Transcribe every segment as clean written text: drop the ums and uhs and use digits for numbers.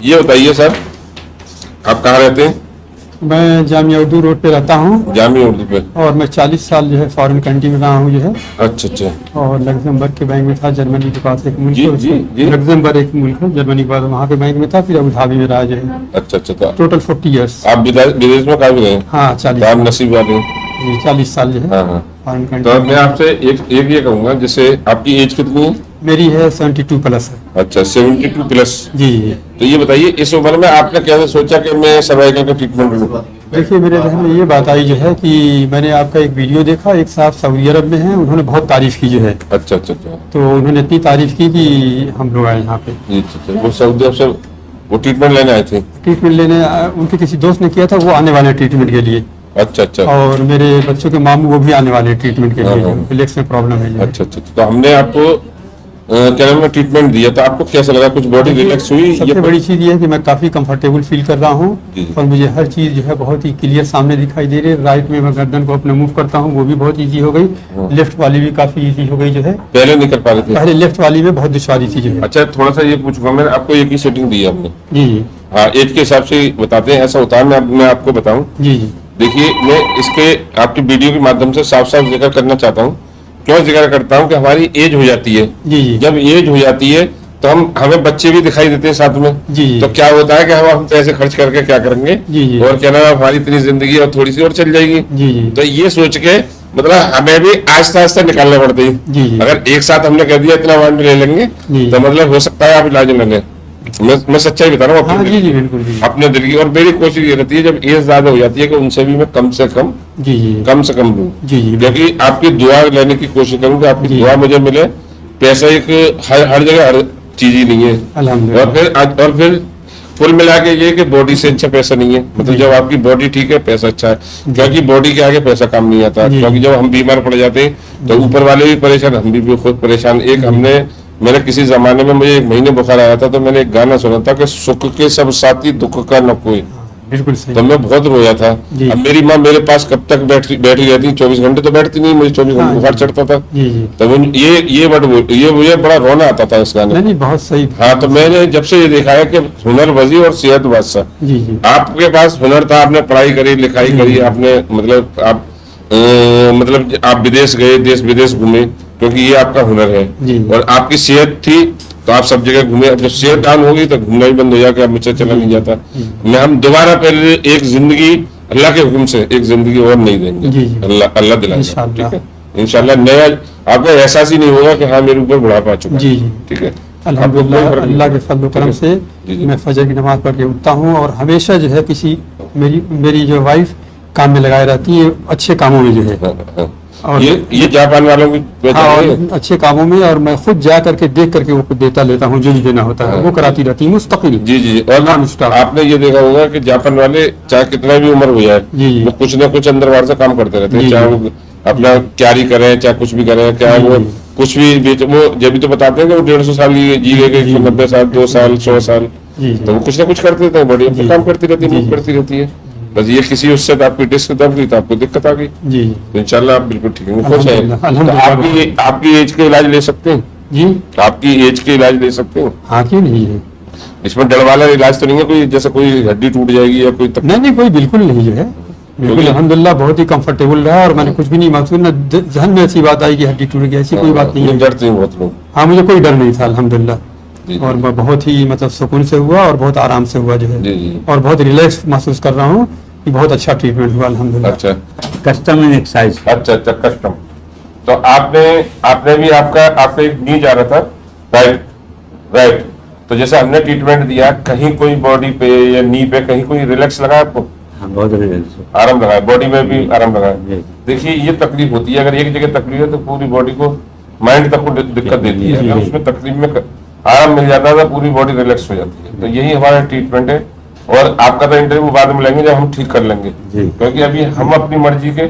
ये बताइए सर, आप कहाँ रहते हैं? मैं जामिया उर्दू रोड पे रहता हूँ जामिया उर्दू पे। और मैं 40 साल जो है फॉरेन कंट्री में रहा हूँ जो है। अच्छा अच्छा। और लग्जमबर्ग के बैंक में था, जर्मनी के पास एक मुल्क जी, है जी, जी। लग्जमबर्ग एक मुल्क है, जर्मनी के बाद वहाँ के बैंक में था, फिर अबू धाबी में रहा जो है। अच्छा अच्छा। तो टोटल 40 ईयर्स। आप विदेश में काफी रहे? हाँ, तो 40 आप साल। नसीब वाले हैं। जी, 40 साल जो है हाँ हाँ। फॉरेन तो कंट्री अब मैं आपसे एक ये कहूंगा, जैसे आपकी एज कितनी है? मेरी है 72 प्लस है। अच्छा, 72 प्लस। जी जी। तो ये बताइए, इस उम्र में आपने कैसे सोचा कि मैं सर्वाइकल का ट्रीटमेंट लूँ? देखिए, मेरे जहन में ये बात आई जो है कि मैंने आपका एक वीडियो देखा, एक साहब सऊदी अरब में हैं, उन्होंने बहुत तारीफ की जो है। अच्छा अच्छा अच्छा। तो उन्होंने इतनी तारीफ की कि हम लोग आए यहाँ पे जी अच्छा अच्छा। वो सऊदी अरब से वो ट्रीटमेंट लेने आए थे? ट्रीटमेंट लेने। उनके किसी दोस्त ने किया था, वो आने वाले ट्रीटमेंट के लिए। अच्छा अच्छा। और मेरे बच्चों के मामू वो भी आने वाले ट्रीटमेंट के हाँ, लिए, हाँ। रिलैक्स में प्रॉब्लम है जो है। अच्छा अच्छा। तो हमने आपको क्या नाम है ट्रीटमेंट दिया, तो आपको कैसा लगा? कुछ बॉडी रिलैक्स हुई? सबसे बड़ी चीज़ ये है कि मैं काफ़ी कंफर्टेबल फील कर रहा हूँ जी। और मुझे हर चीज़ जो है बहुत ही क्लियर सामने दिखाई दे रही है। राइट में मैं गर्दन को अपने मूव करता हूँ, वो भी बहुत इजी हो गई। लेफ्ट वाली भी काफ़ी इजी हो गई जो है। पहले नहीं कर पा रहे थे? पहले लेफ्ट वाली में बहुत दुश्वारी थी जो है। अच्छा, थोड़ा सा ये पूछूंगा, मैंने आपको एक ही सेटिंग दी है आपने? जी जी। हाँ, एज के हिसाब से बताते हैं, ऐसा होता है। मैं आपको बताऊं, जी जी। देखिए, मैं इसके आपकी वीडियो के माध्यम से साफ साफ जिक्र करना चाहता हूँ। क्यों जिक्र करता हूँ कि हमारी एज हो जाती है। जी जी। जब एज हो जाती है तो हमें बच्चे भी दिखाई देते हैं साथ में। जी जी। तो क्या होता है कि हम पैसे खर्च करके क्या करेंगे? जी जी। और क्या नाम है, हमारी इतनी जिंदगी और थोड़ी सी और चल जाएगी। जी जी। तो ये सोच के मतलब हमें भी आहिस्ता आहिस्ता निकालना पड़ता है। जी जी। अगर एक साथ हमने कह दिया इतना अमाउंट ले लेंगे, जी। तो मतलब हो सकता है आप इलाज न लें। मैं सच्चाई बता रहा हूँ हाँ अपने जी दिल जी, की। बिल्कुल जी। अपने दिल की। और मेरी कोशिश ये रहती है जब एज ज्यादा हो जाती है कि उनसे भी मैं कम से कम जी जी। लूं। जी जी। क्योंकि आपकी दुआ लेने की कोशिश करूँ कि आपकी जी। दुआ मुझे मिले। पैसा एक हर जगह हर चीज ही नहीं है। अल्हम्दुलिल्लाह। और फिर कुल मिला के ये कि बॉडी से अच्छा पैसा नहीं है। मतलब जब आपकी बॉडी ठीक है, पैसा अच्छा है। क्योंकि बॉडी के आगे पैसा काम नहीं आता। जी। क्योंकि जब हम बीमार पड़ जाते हैं तो ऊपर वाले भी परेशान, हम भी खुद परेशान। मैंने किसी जमाने में मुझे 1 महीने बुखार आया था, तो मैंने एक गाना सुना था कि सुख के सब साथी दुख का न कोई। बिल्कुल सही। तो मैं बहुत रोया था। जी। अब मेरी माँ मेरे पास कब तक बैठी रहती? 24 घंटे तो बैठती नहीं, मुझे 24 हाँ, घंटे बुखार चढ़ता था। जी जी। तो ये मुझे बड़ा रोना आता था इस गाने। नहीं, बहुत सही। हाँ, तो मैंने जब से ये देखा है कि हुनर वजी और सेहत बादशाह। जी जी। आपके पास हुनर था, आपने पढ़ाई करी, लिखाई करी, आपने मतलब आप विदेश गए, देश विदेश घूमे, क्योंकि ये आपका हुनर है। जी। और आपकी सेहत थी तो आप सब जगह घूमे। अब जब सेहत डाउन होगी तो घूमना ही बंद हो जाएगा, मुझसे चला नहीं जाता। हम दोबारा पहले एक जिंदगी अल्लाह के हुक्म से एक जिंदगी और नहीं देंगे। जी, जी। अल्लाह दिलाएगा। इंशाअल्लाह। ठीक है, इंशाअल्लाह। नया आपको एहसास ही नहीं होगा कि हाँ मेरे ऊपर बुढ़ापा आ चुका है। जी जी। ठीक है। अल्हम्दुलिल्लाह, अल्लाह के फजल करम से जी, जी। मैं फजर की नमाज पढ़ के उठता हूँ और हमेशा जो है मेरी जो वाइफ काम में लगाए रहती है, अच्छे कामों में जो है। हाँ, हाँ। और ये जापान वालों की हाँ, पहचान है। और अच्छे कामों में, और मैं खुद जा करके देख करके वो देता लेता हूँ, जो भी देना होता है वो कराती रहती है मुस्तकिल। जी जी। और नॉन स्टॉप। आपने ये देखा होगा कि जापान वाले चाहे कितना भी उम्र हो जाए, जी, जी। वो कुछ ना कुछ अंदर बाहर से काम करते रहते हैं। जी, चाहे जी। वो अपना क्यारी करें, चाहे कुछ भी करें, चाहे जी, वो जी। कुछ भी वो जब भी तो बताते हैं कि वो 150 साल जी गए, 190 साल, 2 साल, 100 साल। जी, तो वो कुछ ना कुछ करते रहते हैं, बॉडी अपना जी। काम करती रहती है, जी, मूव जी। करती रहती है। बस ये किसी उससे आपकी डिस्क दब गई तो आपको दिक्कत आ गई। जी तो इंशाल्लाह आप बिल्कुल ठीक है, खुश हैं। तो अल्हम्दुलिल्लाह। आपकी एज के इलाज ले सकते हैं? जी। आपकी एज के इलाज ले सकते हैं? हाँ, क्यों नहीं है। इसमें डर वाला इलाज तो नहीं है कोई, जैसे कोई हड्डी टूट जाएगी या कोई नहीं, कोई बिल्कुल नहीं जो है। बिल्कुल अल्हम्दुलिल्लाह, बहुत ही कंफर्टेबल रहा और मैंने कुछ भी नहीं महसूस, न जहन में ऐसी बात आई कि हड्डी टूट गई, ऐसी कोई बात नहीं है। डरते हैं बहुत लोग। हाँ, मुझे कोई डर नहीं था अल्हम्दुलिल्लाह। जी, जी। और मैं बहुत ही मतलब सुकून से हुआ और बहुत आराम से हुआ जो है। जी, जी। और बहुत रिलैक्स महसूस कर रहा हूँ कि बहुत अच्छा ट्रीटमेंट हुआ अल्हम्दुलिल्लाह। अच्छा कस्टम एंड एक्सरसाइज। अच्छा अच्छा, कस्टम। तो आपने भी आपका एक नी जा रहा था, राइट राइट। तो जैसे हमने ट्रीटमेंट दिया, कहीं कोई बॉडी पे या नी पे कहीं कोई रिलैक्स लगा आपको? हाँ, बहुत रिलैक्स। आराम लगा है, बॉडी में भी आराम लगा जी। है। देखिए, ये तकलीफ होती है, अगर एक जगह तकलीफ है तो पूरी बॉडी को, माइंड तक को दिक्कत देती है। जी, अगर जी। उसमें तकलीफ में आराम मिल जाता है तो पूरी बॉडी रिलैक्स हो जाती है। तो यही हमारा ट्रीटमेंट है। और आपका तो इंटरव्यू बाद में लेंगे जब हम ठीक कर लेंगे। जी। क्योंकि अभी हम अपनी मर्जी के,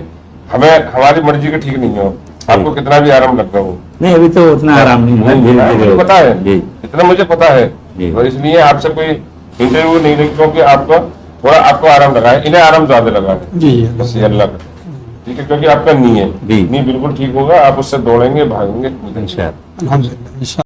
हमारी मर्जी के ठीक नहीं हो। आपको कितना भी आराम लग रहा हो, नहीं, अभी तो उतना आराम नहीं है, धीरे मुझे धीरे पता है, जी। इतना मुझे पता है। जी। तो इसलिए आपसे कोई इंटरव्यू नहीं लेंगे, क्योंकि आपको आराम लगा है, इन्हें आराम ज्यादा लगा है। जी बस ये अल्लाह का, ठीक है। क्योंकि आपका नी है, जी। नी बिल्कुल ठीक होगा, आप उससे दौड़ेंगे, भागेंगे। इंशाअल्लाह। अल्हम्दुलिल्लाह।